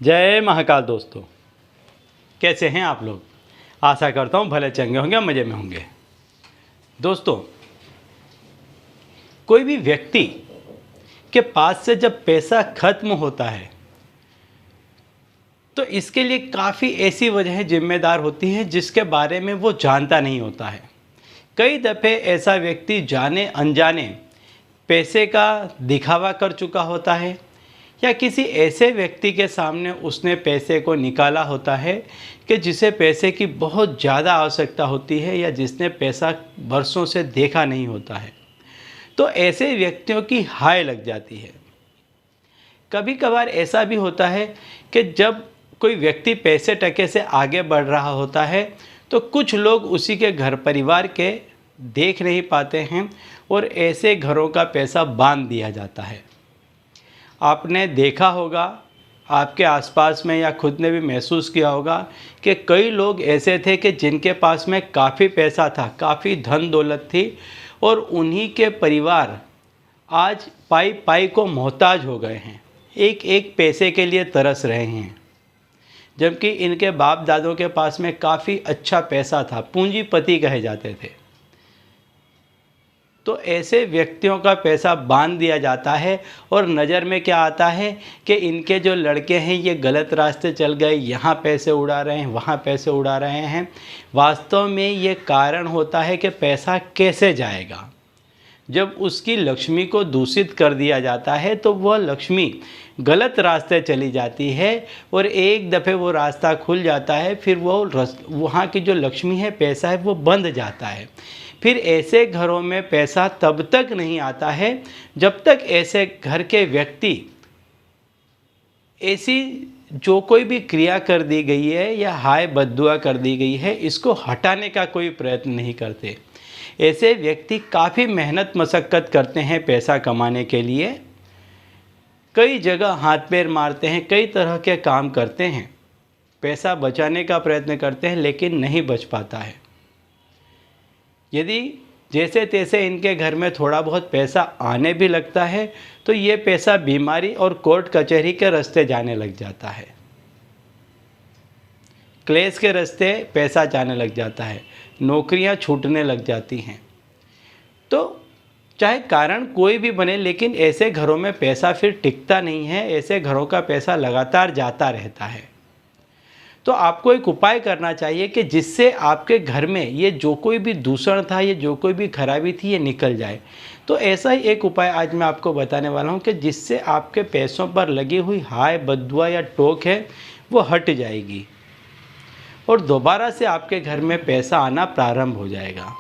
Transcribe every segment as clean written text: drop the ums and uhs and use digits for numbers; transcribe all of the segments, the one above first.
जय महाकाल दोस्तों, कैसे हैं आप लोग। आशा करता हूँ भले चंगे होंगे, मज़े में होंगे। दोस्तों, कोई भी व्यक्ति के पास से जब पैसा खत्म होता है तो इसके लिए काफ़ी ऐसी वजहें जिम्मेदार होती हैं जिसके बारे में वो जानता नहीं होता है। कई दफ़े ऐसा व्यक्ति जाने अनजाने पैसे का दिखावा कर चुका होता है या किसी ऐसे व्यक्ति के सामने उसने पैसे को निकाला होता है कि जिसे पैसे की बहुत ज़्यादा आवश्यकता होती है या जिसने पैसा बरसों से देखा नहीं होता है, तो ऐसे व्यक्तियों की हाय लग जाती है। कभी कभार ऐसा भी होता है कि जब कोई व्यक्ति पैसे टके से आगे बढ़ रहा होता है तो कुछ लोग उसी के घर परिवार के देख नहीं पाते हैं और ऐसे घरों का पैसा बांध दिया जाता है। आपने देखा होगा, आपके आसपास में या खुद ने भी महसूस किया होगा कि कई लोग ऐसे थे कि जिनके पास में काफ़ी पैसा था, काफ़ी धन दौलत थी और उन्हीं के परिवार आज पाई पाई को मोहताज हो गए हैं, एक एक पैसे के लिए तरस रहे हैं। जबकि इनके बाप दादों के पास में काफ़ी अच्छा पैसा था, पूंजीपति कहे जाते थे। तो ऐसे व्यक्तियों का पैसा बांध दिया जाता है और नज़र में क्या आता है कि इनके जो लड़के हैं ये गलत रास्ते चल गए, यहाँ पैसे उड़ा रहे हैं, वहाँ पैसे उड़ा रहे हैं। वास्तव में ये कारण होता है कि पैसा कैसे जाएगा। जब उसकी लक्ष्मी को दूषित कर दिया जाता है तो वह लक्ष्मी गलत रास्ते चली जाती है और एक दफ़े वो रास्ता खुल जाता है, फिर वो वहाँ की जो लक्ष्मी है, पैसा है, वो बंद जाता है। फिर ऐसे घरों में पैसा तब तक नहीं आता है जब तक ऐसे घर के व्यक्ति ऐसी जो कोई भी क्रिया कर दी गई है या हाय बद्दुआ कर दी गई है, इसको हटाने का कोई प्रयत्न नहीं करते। ऐसे व्यक्ति काफ़ी मेहनत मशक्क़त करते हैं पैसा कमाने के लिए, कई जगह हाथ पैर मारते हैं, कई तरह के काम करते हैं, पैसा बचाने का प्रयत्न करते हैं, लेकिन नहीं बच पाता है। यदि जैसे तैसे इनके घर में थोड़ा बहुत पैसा आने भी लगता है तो ये पैसा बीमारी और कोर्ट कचहरी के रास्ते जाने लग जाता है, क्लेश के रास्ते पैसा जाने लग जाता है, नौकरियां छूटने लग जाती हैं। तो चाहे कारण कोई भी बने, लेकिन ऐसे घरों में पैसा फिर टिकता नहीं है, ऐसे घरों का पैसा लगातार जाता रहता है। तो आपको एक उपाय करना चाहिए कि जिससे आपके घर में ये जो कोई भी दूषण था, ये जो कोई भी खराबी थी, ये निकल जाए। तो ऐसा ही एक उपाय आज मैं आपको बताने वाला हूँ कि जिससे आपके पैसों पर लगी हुई हाय बद्दुआ या टोक है वो हट जाएगी और दोबारा से आपके घर में पैसा आना प्रारंभ हो जाएगा।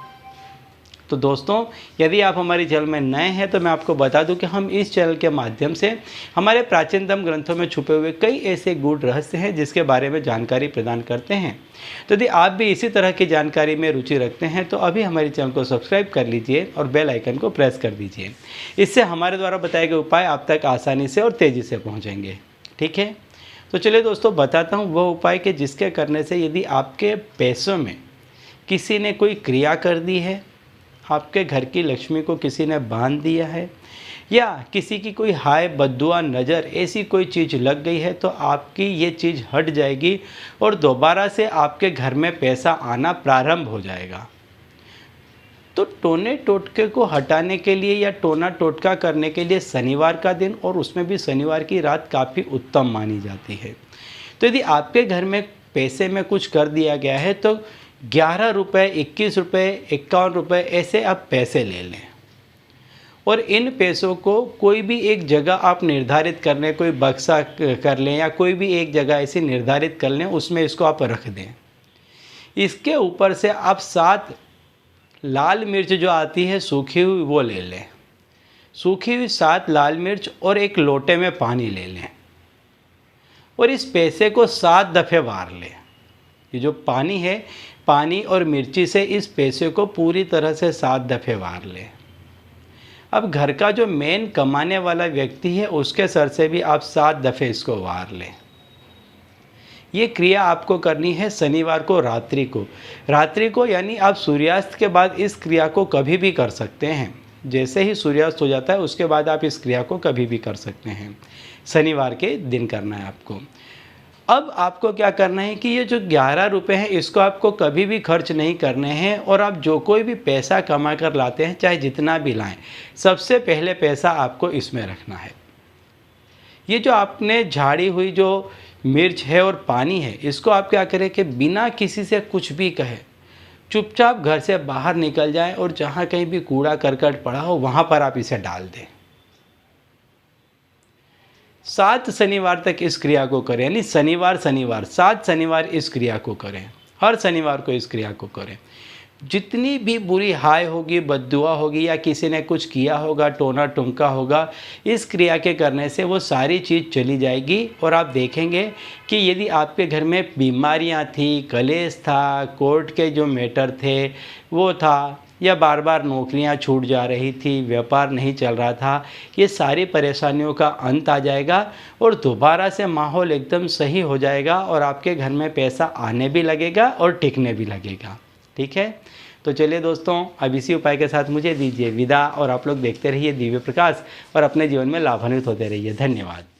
तो दोस्तों, यदि आप हमारे चैनल में नए हैं तो मैं आपको बता दूं कि हम इस चैनल के माध्यम से हमारे प्राचीनतम ग्रंथों में छुपे हुए कई ऐसे गूढ़ रहस्य हैं जिसके बारे में जानकारी प्रदान करते हैं। तो यदि आप भी इसी तरह की जानकारी में रुचि रखते हैं तो अभी हमारे चैनल को सब्सक्राइब कर लीजिए और बेल आइकन को प्रेस कर दीजिए। इससे हमारे द्वारा बताए गए उपाय आप तक आसानी से और तेज़ी से पहुँचेंगे। ठीक है, तो चलिए दोस्तों, बताता हूँ वह उपाय कि जिसके करने से यदि आपके पैसों में किसी ने कोई क्रिया कर दी है, आपके घर की लक्ष्मी को किसी ने बांध दिया है या किसी की कोई हाय बद्दुआ नज़र ऐसी कोई चीज़ लग गई है, तो आपकी ये चीज़ हट जाएगी और दोबारा से आपके घर में पैसा आना प्रारंभ हो जाएगा। तो टोने टोटके को हटाने के लिए या टोना टोटका करने के लिए शनिवार का दिन और उसमें भी शनिवार की रात काफ़ी उत्तम मानी जाती है। तो यदि आपके घर में पैसे में कुछ कर दिया गया है तो 11 रुपये, 21 रुपये, 51 रुपये ऐसे आप पैसे ले लें और इन पैसों को कोई भी एक जगह आप निर्धारित कर लें, कोई बक्सा कर लें या कोई भी एक जगह ऐसी निर्धारित कर लें, उसमें इसको आप रख दें। इसके ऊपर से आप 7 लाल मिर्च जो आती है सूखी हुई वो ले लें, सूखी हुई 7 लाल मिर्च और एक लोटे में पानी ले लें और इस पैसे को 7 दफ़े वार लें। ये जो पानी है, पानी और मिर्ची से इस पैसे को पूरी तरह से 7 दफ़े वार लें। अब घर का जो मेन कमाने वाला व्यक्ति है उसके सर से भी आप 7 दफ़े इसको वार लें। ये क्रिया आपको करनी है शनिवार को रात्रि को यानी आप सूर्यास्त के बाद इस क्रिया को कभी भी कर सकते हैं। जैसे ही सूर्यास्त हो जाता है उसके बाद आप इस क्रिया को कभी भी कर सकते हैं। शनिवार के दिन करना है आपको। अब आपको क्या करना है कि ये जो 11 रुपये हैं इसको आपको कभी भी खर्च नहीं करने हैं, और आप जो कोई भी पैसा कमा कर लाते हैं, चाहे जितना भी लाएं, सबसे पहले पैसा आपको इसमें रखना है। ये जो आपने झाड़ी हुई जो मिर्च है और पानी है, इसको आप क्या करें कि बिना किसी से कुछ भी कहे चुपचाप घर से बाहर निकल जाएं, और जहाँ कहीं भी कूड़ा करकट पड़ा हो वहाँ पर आप इसे डाल दें। 7 शनिवार तक इस क्रिया को करें, यानी शनिवार 7 शनिवार इस क्रिया को करें। हर शनिवार को इस क्रिया को करें। जितनी भी बुरी हाय होगी, बद्दुआ होगी, या किसी ने कुछ किया होगा, टोना टुमका होगा, इस क्रिया के करने से वो सारी चीज़ चली जाएगी। और आप देखेंगे कि यदि आपके घर में बीमारियां थी, कलेश था, कोर्ट के जो मैटर थे वो था, या बार बार नौकरियां छूट जा रही थी, व्यापार नहीं चल रहा था, ये सारी परेशानियों का अंत आ जाएगा और दोबारा से माहौल एकदम सही हो जाएगा, और आपके घर में पैसा आने भी लगेगा और टिकने भी लगेगा। ठीक है, तो चलिए दोस्तों, अब इसी उपाय के साथ मुझे दीजिए विदा, और आप लोग देखते रहिए दिव्य प्रकाश और अपने जीवन में लाभान्वित होते रहिए। धन्यवाद।